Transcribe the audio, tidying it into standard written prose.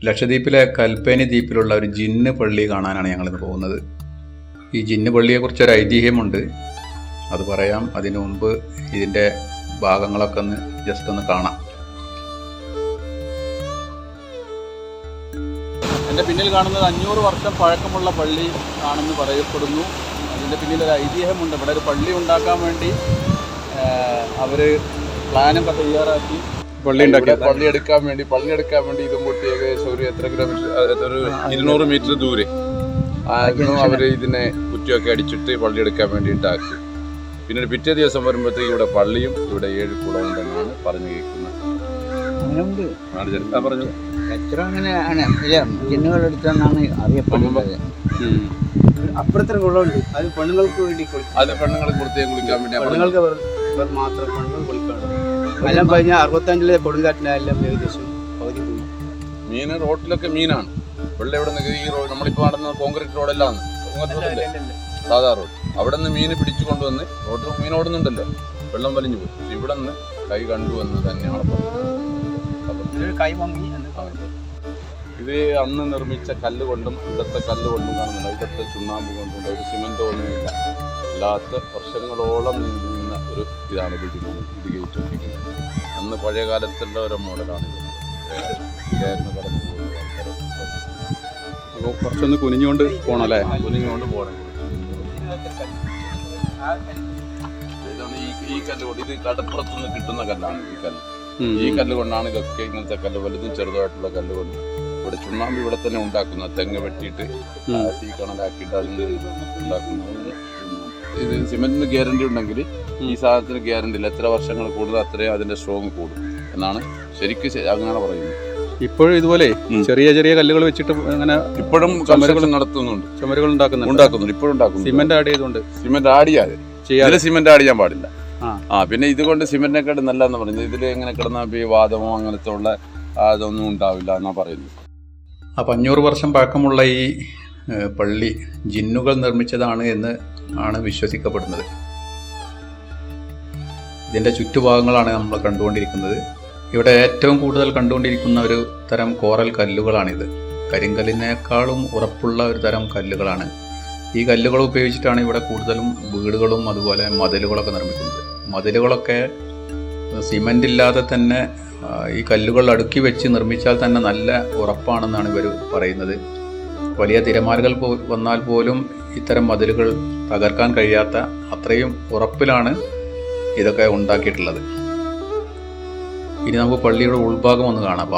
ലക്ഷദ്വീപിലെ കൽപ്പേനി ദ്വീപിലുള്ള ഒരു ജിന്ന് പള്ളി കാണാനാണ് ഞങ്ങളിന്ന് പോകുന്നത്. ഈ ജിന്ന് പള്ളിയെക്കുറിച്ചൊരു ഐതിഹ്യമുണ്ട്, അത് പറയാം. അതിനു മുമ്പ് ഇതിൻ്റെ ഭാഗങ്ങളൊക്കെ ജസ്റ്റ് ഒന്ന് കാണാം. എൻ്റെ പിന്നിൽ കാണുന്നത് 500 വർഷം പഴക്കമുള്ള പള്ളി ആണെന്ന് പറയപ്പെടുന്നു. അതിൻ്റെ പിന്നിൽ ഒരു ഐതിഹ്യമുണ്ട്. ഇവിടെ ഒരു പള്ളി ഉണ്ടാക്കാൻ വേണ്ടി അവർ പ്ലാനൊക്കെ തയ്യാറാക്കി പള്ളി എടുക്കാൻ വേണ്ടി ഇതും പൊട്ടി ഏകദേശം ഒരു എത്ര കിലോമീറ്റർ, ഒരു 200 മീറ്റർ ദൂരെ അവർ ഇതിനെ കുറ്റിയൊക്കെ അടിച്ചിട്ട് പള്ളി എടുക്കാൻ വേണ്ടിയിട്ടാക്കി. പിന്നെ പിറ്റേ ദിവസം വരുമ്പോഴത്തേക്ക് ഇവിടെ പള്ളിയും ഇവിടെ 7 കുളമുണ്ടെന്നാണ് പറഞ്ഞു കേൾക്കുന്നത്. പറഞ്ഞു എത്ര അങ്ങനെയാണ് ജിന്നുകളെടുത്തെന്നാണ് അറിയപ്പെടുന്നത്. അപ്പുറത്തെ കുളമുണ്ട്, അത് പെണ്ണുങ്ങൾക്ക് വേണ്ടി പെണ്ണുങ്ങൾക്ക് പ്രത്യേകം കുളിക്കാൻ വേണ്ടി പെണ്ണുങ്ങൾക്ക് മാത്രം പെണ്ണുങ്ങൾ കുളിക്കാണ്ട്. എല്ലാം കഴിഞ്ഞ 65 കൊടുങ്കാറ്റിനെല്ലാം ഏകദേശം പകുതി പോയി. മീൻ റോഡിലൊക്കെ മീനാണ്. വെള്ളം എവിടെ നിന്ന് ഈ റോഡ് നമ്മളിപ്പോൾ നടന്ന കോൺക്രീറ്റ് റോഡെല്ലാം സാധാ റോഡ്, അവിടെ നിന്ന് മീൻ പിടിച്ചു കൊണ്ടുവന്ന് റോഡ് മീൻ ഓടുന്നുണ്ടല്ലോ, വെള്ളം വലിഞ്ഞു പോയി. ഇവിടെ നിന്ന് കൈ കണ്ടുവന്ന് തന്നെയാണ് ഇത് അന്ന് നിർമ്മിച്ച കല്ല് കൊണ്ടും ഇവിടുത്തെ കല്ല് കൊണ്ടും കാണുന്നുണ്ട്. ഇവിടുത്തെ ചുണ്ണാമ്പ് കൊണ്ടും ഒരു സിമെന്റ് ഒന്നുമില്ല, അല്ലാത്ത വർഷങ്ങളോളം നീണ്ടുനിന്ന ഒരു ഇതാണ് ഇത് ഗേറ്റ്. അന്ന് പഴയ കാലത്തുള്ള ഒരു മോഡലാണ് ഇത്. കടന്നു അപ്പോൾ കുറച്ചൊന്ന് കുനിഞ്ഞുകൊണ്ട് പോകണം അല്ലേ? കുനിഞ്ഞുകൊണ്ട് പോകണം. ഇതാണ് ഈ കല്ല് കൊണ്ട്, ഇത് കടപ്പുറത്തുനിന്ന് കിട്ടുന്ന കല്ലാണ് ഈ കല്ല്. ഈ കല്ല് കൊണ്ടാണ് ഇതൊക്കെ, ഇങ്ങനത്തെ കല്ല് വലുതും ചെറുതായിട്ടുള്ള കല്ല് കൊണ്ട് ഇവിടെ ചുണ്ണാമ്പ് ഇവിടെ തന്നെ ഉണ്ടാക്കുന്ന, തെങ്ങ് വെട്ടിയിട്ട് തീ കണലാക്കിയിട്ട് അതിൽ ഉണ്ടാക്കുന്നത്. ഇത് സിമെന്റിന് ഗ്യാരണ്ടി ഉണ്ടെങ്കിൽ ഈ സാധനത്തിന് ഗ്യാരണ്ടി ഇല്ല. എത്ര വർഷങ്ങൾ കൂടുതൽ അത്രയും അതിന്റെ സ്ട്രോങ് കൂടും എന്നാണ് ശരിക്കും അങ്ങനെയാണ് പറയുന്നത്. ഇപ്പോഴും ഇതുപോലെ ചെറിയ ചെറിയ കല്ലുകൾ വെച്ചിട്ട് അങ്ങനെ ഇപ്പോഴും ചുമരുകൾ നടത്തുന്നുണ്ട്, ചുമരുകൾ ഉണ്ടാക്കുന്നുണ്ട്. ഇപ്പോഴും ഉണ്ടാക്കുന്നു. സിമെന്റ് ആഡ് ചെയ്തുകൊണ്ട്. സിമെന്റ് ആഡ് ചെയ്യാതെ ഇതിൽ സിമെന്റ് ആഡ് ചെയ്യാൻ പാടില്ല. പിന്നെ ഇതുകൊണ്ട് സിമെന്റിനെക്കാട്ട് നല്ലതെന്ന് പറയുന്നത്. ഇതിൽ എങ്ങനെ കിടന്നാൽ ഈ വാദമോ അങ്ങനത്തെ ഉള്ള അതൊന്നും ഉണ്ടാവില്ല എന്നാ പറയുന്നത്. അപ്പം 500 വർഷം പഴക്കമുള്ള ഈ പള്ളി ജിന്നുകൾ നിർമ്മിച്ചതാണ് എന്ന് ആണ് വിശ്വസിക്കപ്പെടുന്നത്. ഇതിൻ്റെ ചുറ്റുഭാഗങ്ങളാണ് നമ്മൾ കണ്ടുകൊണ്ടിരിക്കുന്നത്. ഇവിടെ ഏറ്റവും കൂടുതൽ കണ്ടുകൊണ്ടിരിക്കുന്ന ഒരു തരം കോറൽ കല്ലുകളാണിത്. കരിങ്കല്ലിനേക്കാളും ഉറപ്പുള്ള ഒരു തരം കല്ലുകളാണ്. ഈ കല്ലുകൾ ഉപയോഗിച്ചിട്ടാണ് ഇവിടെ കൂടുതലും വീടുകളും അതുപോലെ മതിലുകളൊക്കെ നിർമ്മിക്കുന്നത്. മതിലുകളൊക്കെ സിമൻ്റ് ഇല്ലാതെ തന്നെ ഈ കല്ലുകൾ അടുക്കി വെച്ച് നിർമ്മിച്ചാൽ തന്നെ നല്ല ഉറപ്പാണെന്നാണ് ഇവർ പറയുന്നത്. വലിയ തിരമാലകൾ വന്നാൽ പോലും ഇത്തരം മതിലുകൾ തകർക്കാൻ കഴിയാത്ത അത്രയും ഉറപ്പിലാണ് ഇതൊക്കെ ഉണ്ടാക്കിയിട്ടുള്ളത്. ഇനി നമുക്ക് പള്ളിയുടെ ഉൾഭാഗം ഒന്ന് കാണാം.